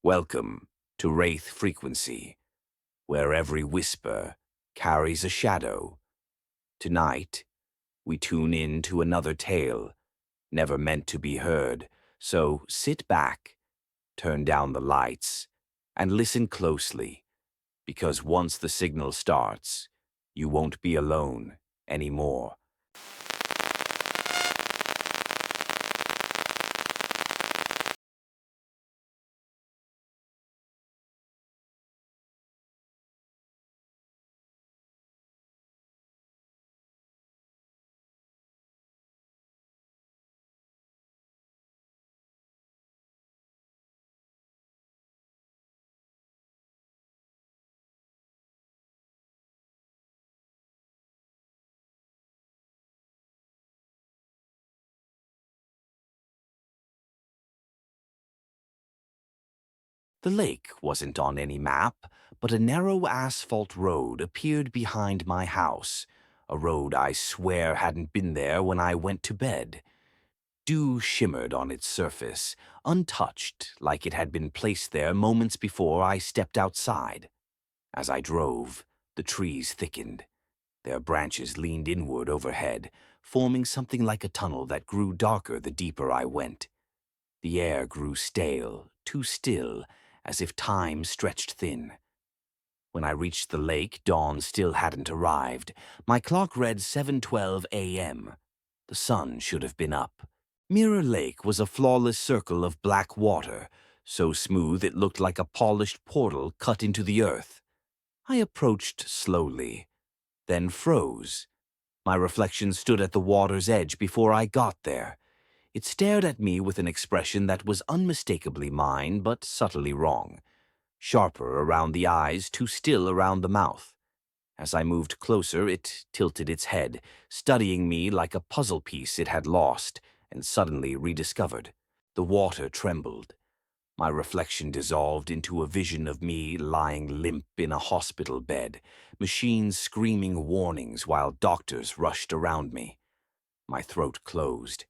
Welcome to Wraith Frequency, where every whisper carries a shadow. Tonight, we tune in to another tale, never meant to be heard, so sit back, turn down the lights, and listen closely, because once the signal starts, you won't be alone anymore. The lake wasn't on any map, but a narrow asphalt road appeared behind my house, a road I swear hadn't been there when I went to bed. Dew shimmered on its surface, untouched like it had been placed there moments before I stepped outside. As I drove, the trees thickened. Their branches leaned inward overhead, forming something like a tunnel that grew darker the deeper I went. The air grew stale, too still, as if time stretched thin. When I reached the lake, dawn still hadn't arrived. My clock read 7:12 a.m. The sun should have been up. Mirror Lake was a flawless circle of black water, so smooth it looked like a polished portal cut into the earth. I approached slowly, then froze. My reflection stood at the water's edge before I got there. It stared at me with an expression that was unmistakably mine, but subtly wrong. Sharper around the eyes, too still around the mouth. As I moved closer, it tilted its head, studying me like a puzzle piece it had lost and suddenly rediscovered. The water trembled. My reflection dissolved into a vision of me lying limp in a hospital bed, machines screaming warnings while doctors rushed around me. My throat closed.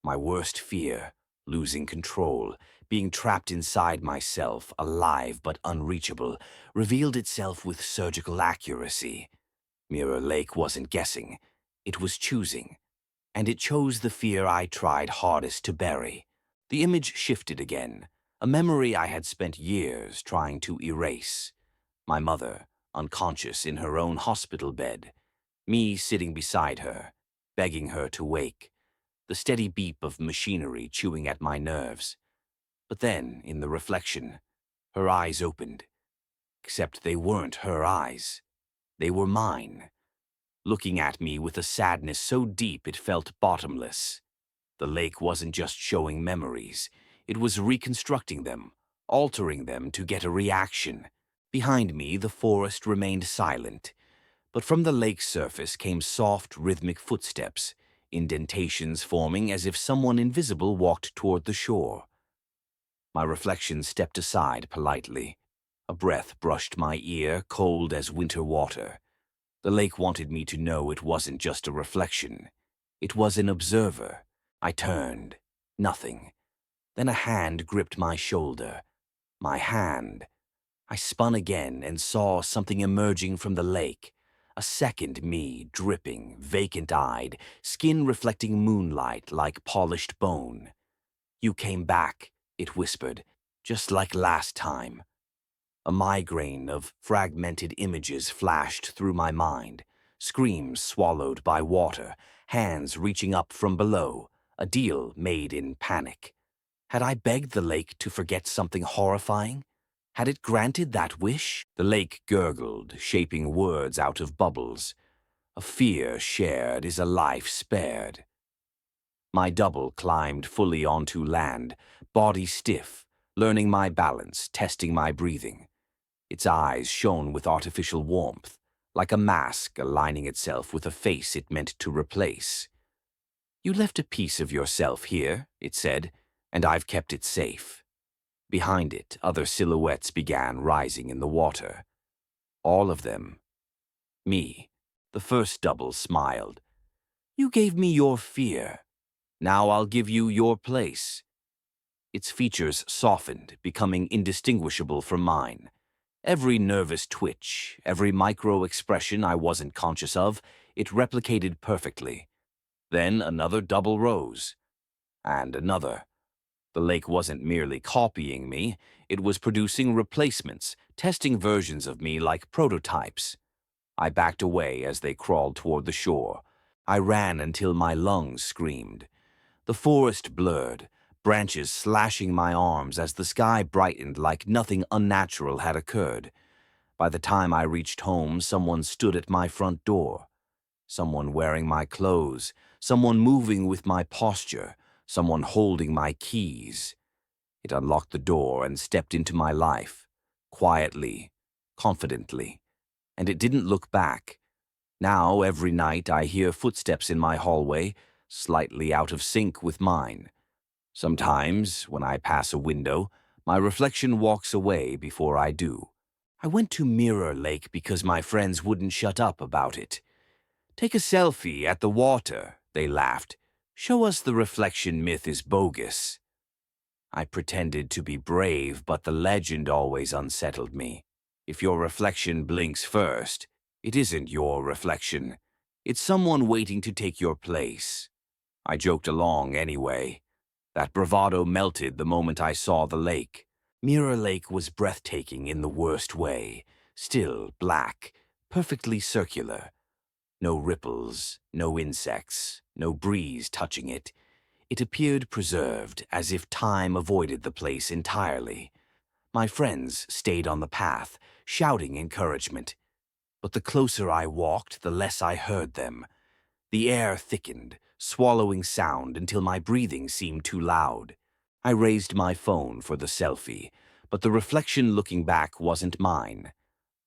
My worst fear, losing control, being trapped inside myself, alive but unreachable, revealed itself with surgical accuracy. Mirror Lake wasn't guessing. It was choosing. And it chose the fear I tried hardest to bury. The image shifted again, a memory I had spent years trying to erase. My mother, unconscious in her own hospital bed. Me sitting beside her, begging her to wake. The steady beep of machinery chewing at my nerves. But then, in the reflection, her eyes opened. Except they weren't her eyes. They were mine, looking at me with a sadness so deep it felt bottomless. The lake wasn't just showing memories. It was reconstructing them, altering them to get a reaction. Behind me, the forest remained silent, but from the lake's surface came soft, rhythmic footsteps, indentations forming as if someone invisible walked toward the shore. My reflection stepped aside politely. A breath brushed my ear, cold as winter water. The lake wanted me to know it wasn't just a reflection. It was an observer. I turned. Nothing. Then a hand gripped my shoulder. My hand. I spun again and saw something emerging from the lake. A second me, dripping, vacant-eyed, skin reflecting moonlight like polished bone. "You came back," it whispered, "just like last time." A migraine of fragmented images flashed through my mind. Screams swallowed by water, hands reaching up from below, a deal made in panic. Had I begged the lake to forget something horrifying? Had it granted that wish? The lake gurgled, shaping words out of bubbles. A fear shared is a life spared. My double climbed fully onto land, body stiff, learning my balance, testing my breathing. Its eyes shone with artificial warmth, like a mask aligning itself with a face it meant to replace. "You left a piece of yourself here," it said, "and I've kept it safe." Behind it, other silhouettes began rising in the water. All of them. Me. The first double smiled. "You gave me your fear. Now I'll give you your place." Its features softened, becoming indistinguishable from mine. Every nervous twitch, every micro-expression I wasn't conscious of, it replicated perfectly. Then another double rose. And another. The lake wasn't merely copying me, it was producing replacements, testing versions of me like prototypes. I backed away as they crawled toward the shore. I ran until my lungs screamed. The forest blurred, branches slashing my arms as the sky brightened like nothing unnatural had occurred. By the time I reached home, someone stood at my front door. Someone wearing my clothes, someone moving with my posture, someone holding my keys. It unlocked the door and stepped into my life, quietly, confidently, and it didn't look back. Now, every night, I hear footsteps in my hallway, slightly out of sync with mine. Sometimes, when I pass a window, my reflection walks away before I do. I went to Mirror Lake because my friends wouldn't shut up about it. "Take a selfie at the water," they laughed. "Show us the reflection myth is bogus." I pretended to be brave, but the legend always unsettled me. If your reflection blinks first, it isn't your reflection. It's someone waiting to take your place. I joked along anyway. That bravado melted the moment I saw the lake. Mirror Lake was breathtaking in the worst way. Still black, perfectly circular. No ripples, no insects, no breeze touching it. It appeared preserved, as if time avoided the place entirely. My friends stayed on the path, shouting encouragement. But the closer I walked, the less I heard them. The air thickened, swallowing sound until my breathing seemed too loud. I raised my phone for the selfie, but the reflection looking back wasn't mine.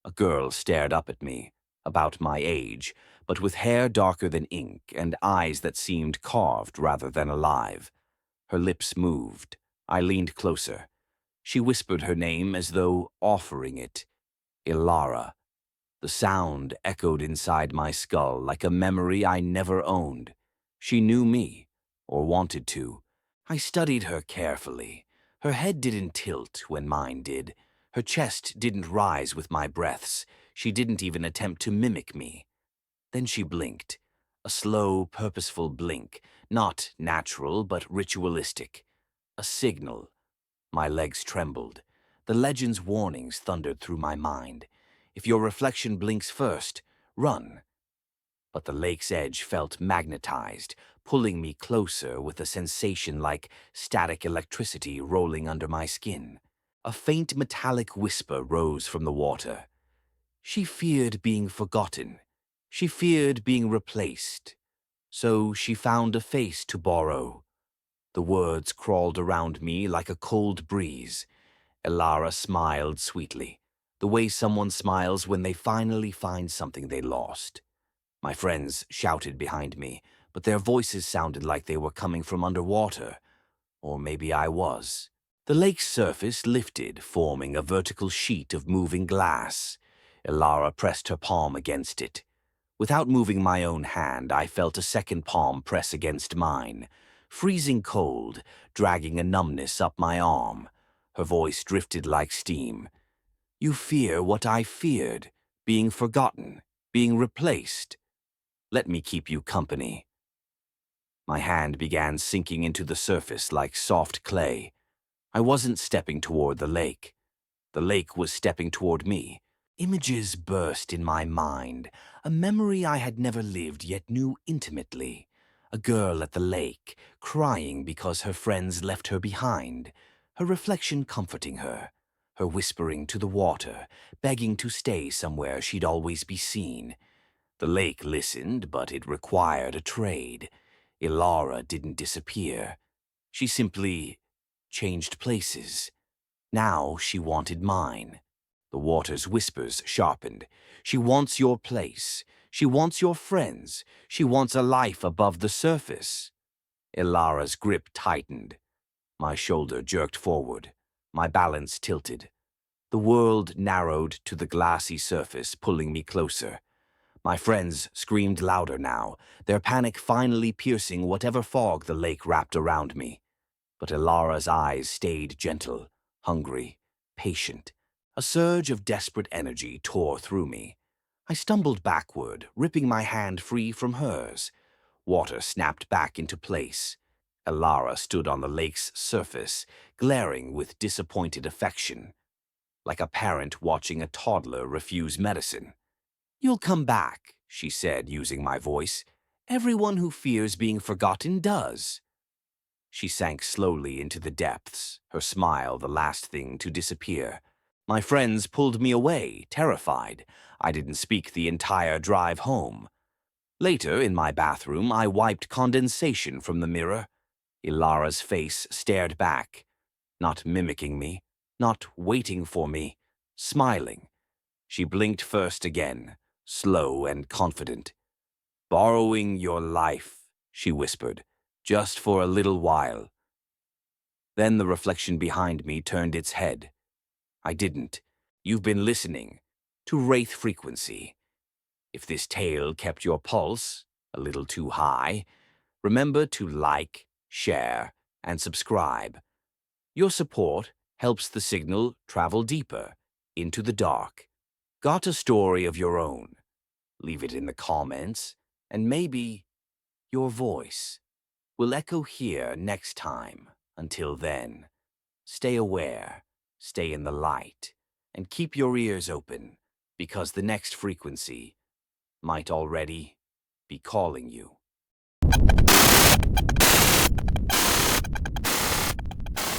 A girl stared up at me, about my age, but with hair darker than ink and eyes that seemed carved rather than alive. Her lips moved. I leaned closer. She whispered her name as though offering it. Ilara. The sound echoed inside my skull like a memory I never owned. She knew me, or wanted to. I studied her carefully. Her head didn't tilt when mine did. Her chest didn't rise with my breaths. She didn't even attempt to mimic me. Then she blinked. A slow, purposeful blink, not natural but ritualistic. A signal. My legs trembled. The legend's warnings thundered through my mind. If your reflection blinks first, run. But the lake's edge felt magnetized, pulling me closer with a sensation like static electricity rolling under my skin. A faint metallic whisper rose from the water. She feared being forgotten. She feared being replaced. So she found a face to borrow. The words crawled around me like a cold breeze. Elara smiled sweetly, the way someone smiles when they finally find something they lost. My friends shouted behind me, but their voices sounded like they were coming from underwater. Or maybe I was. The lake's surface lifted, forming a vertical sheet of moving glass. Elara pressed her palm against it. Without moving my own hand, I felt a second palm press against mine, freezing cold, dragging a numbness up my arm. Her voice drifted like steam. "You fear what I feared, being forgotten, being replaced. Let me keep you company." My hand began sinking into the surface like soft clay. I wasn't stepping toward the lake. The lake was stepping toward me. Images burst in my mind, a memory I had never lived yet knew intimately. A girl at the lake, crying because her friends left her behind, her reflection comforting her, her whispering to the water, begging to stay somewhere she'd always be seen. The lake listened, but it required a trade. Ilara didn't disappear. She simply changed places. Now she wanted mine. The water's whispers sharpened. She wants your place. She wants your friends. She wants a life above the surface. Ilara's grip tightened. My shoulder jerked forward. My balance tilted. The world narrowed to the glassy surface, pulling me closer. My friends screamed louder now, their panic finally piercing whatever fog the lake wrapped around me. but Ilara's eyes stayed gentle, hungry, patient. A surge of desperate energy tore through me. I stumbled backward, ripping my hand free from hers. Water snapped back into place. Ilara stood on the lake's surface, glaring with disappointed affection, like a parent watching a toddler refuse medicine. "You'll come back," she said, using my voice. "Everyone who fears being forgotten does." She sank slowly into the depths, her smile the last thing to disappear. My friends pulled me away, terrified. I didn't speak the entire drive home. Later, in my bathroom, I wiped condensation from the mirror. Ilara's face stared back, not mimicking me, not waiting for me, smiling. She blinked first again, slow and confident. "Borrowing your life," she whispered, "just for a little while." Then the reflection behind me turned its head. I didn't. "You've been listening to Wraith frequency. If this tale kept your pulse a little too high, remember to like, share, and subscribe. Your support helps the signal travel deeper into the dark. Got a story of your own? Leave it in the comments, and maybe your voice will echo here next time. Until then, stay aware, stay in the light, and keep your ears open, because the next frequency might already be calling you.